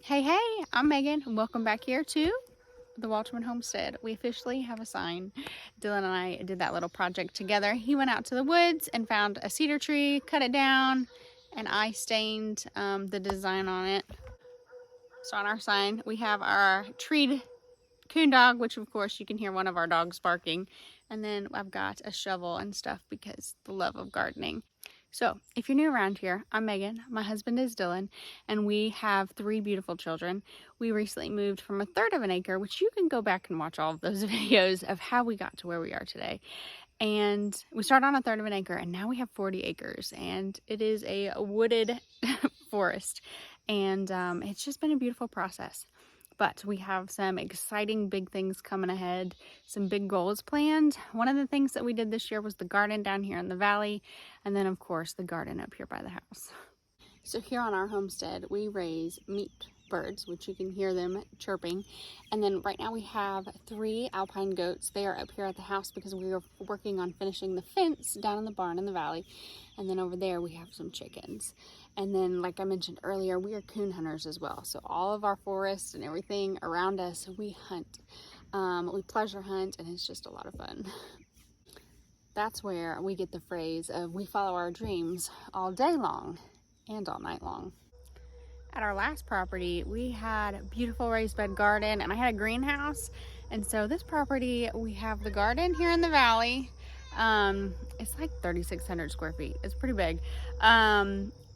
Hey, I'm Megan, and welcome back here to the Wolterman Homestead. We officially have a sign. Dylan and I did that little project together. He went out to the woods and found a cedar tree, cut it down, and I stained the design on it. So on our sign, we have our treed coon dog, which of course you can hear one of our dogs barking. And then I've got a shovel and stuff because the love of gardening. So if you're new around here, I'm Megan, my husband is Dylan, and we have 3 beautiful children. We recently moved from a third of an acre, which you can go back and watch all of those videos of how we got to where we are today. And we started on a third of an acre, and now we have 40 acres, and it is a wooded forest. And it's just been a beautiful process. But we have some exciting big things coming ahead, some big goals planned. One of the things that we did this year was the garden down here in the valley, and then of course the garden up here by the house. So here on our homestead, we raise meat birds, which you can hear them chirping. And then right now we have 3 alpine goats. They are up here at the house because we are working on finishing the fence down in the barn in the valley. And then over there we have some chickens. And then, like I mentioned earlier, we are coon hunters as well. So all of our forests and everything around us, we hunt. We pleasure hunt, and it's just a lot of fun. That's where we get the phrase of we follow our dreams all day long and all night long. At our last property, we had a beautiful raised bed garden, and I had a greenhouse. And so this property, we have the garden here in the valley. It's like 3,600 square feet. It's pretty big.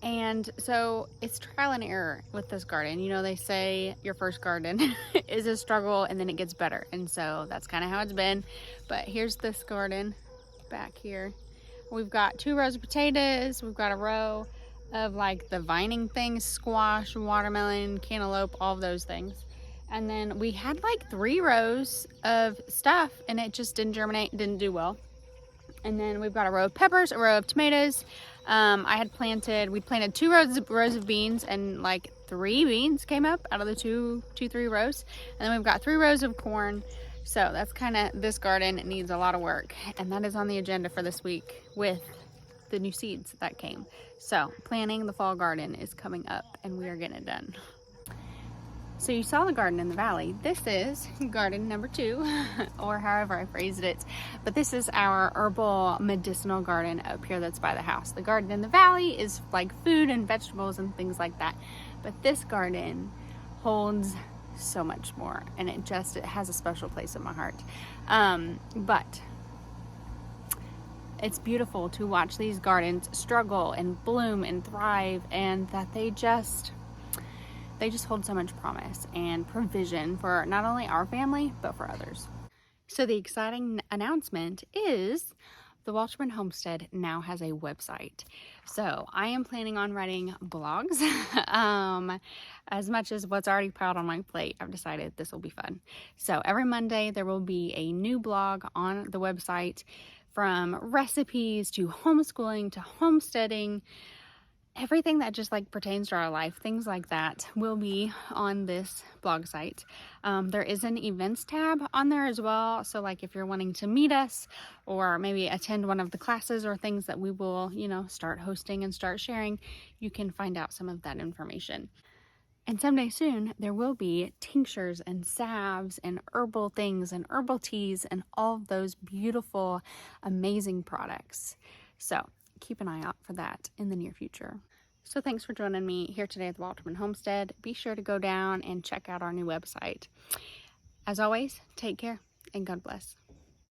And so it's trial and error with this garden. You know, they say your first garden is a struggle and then it gets better. And so that's kind of how it's been. But here's this garden back here. We've got 2 rows of potatoes. We've got a row of like the vining things, squash, watermelon, cantaloupe, all of those things. And then we had like 3 rows of stuff and it just didn't germinate, didn't do well. And then we've got a row of peppers, a row of tomatoes. We planted 2 rows of beans, and like 3 beans came up out of the 3 rows. And then we've got 3 rows of corn. So that's kind of, this garden needs a lot of work. And that is on the agenda for this week with the new seeds that came. So planting the fall garden is coming up and we are getting it done. So you saw the garden in the valley. This is garden number 2, or however I phrased it. But this is our herbal medicinal garden up here that's by the house. The garden in the valley is like food and vegetables and things like that. But this garden holds so much more, and it has a special place in my heart. But it's beautiful to watch these gardens struggle and bloom and thrive, and that they just hold so much promise and provision for not only our family, but for others. So the exciting announcement is the Wolterman Homestead now has a website. So I am planning on writing blogs. As much as what's already piled on my plate, I've decided this will be fun. So every Monday there will be a new blog on the website, from recipes to homeschooling to homesteading. Everything that just like pertains to our life, things like that, will be on this blog site. There is an events tab on there as well. So like if you're wanting to meet us or maybe attend one of the classes or things that we will, start hosting and start sharing, you can find out some of that information. And someday soon, there will be tinctures and salves and herbal things and herbal teas and all of those beautiful, amazing products. So keep an eye out for that in the near future. So thanks for joining me here today at the Wolterman Homestead. Be sure to go down and check out our new website. As always, take care and God bless.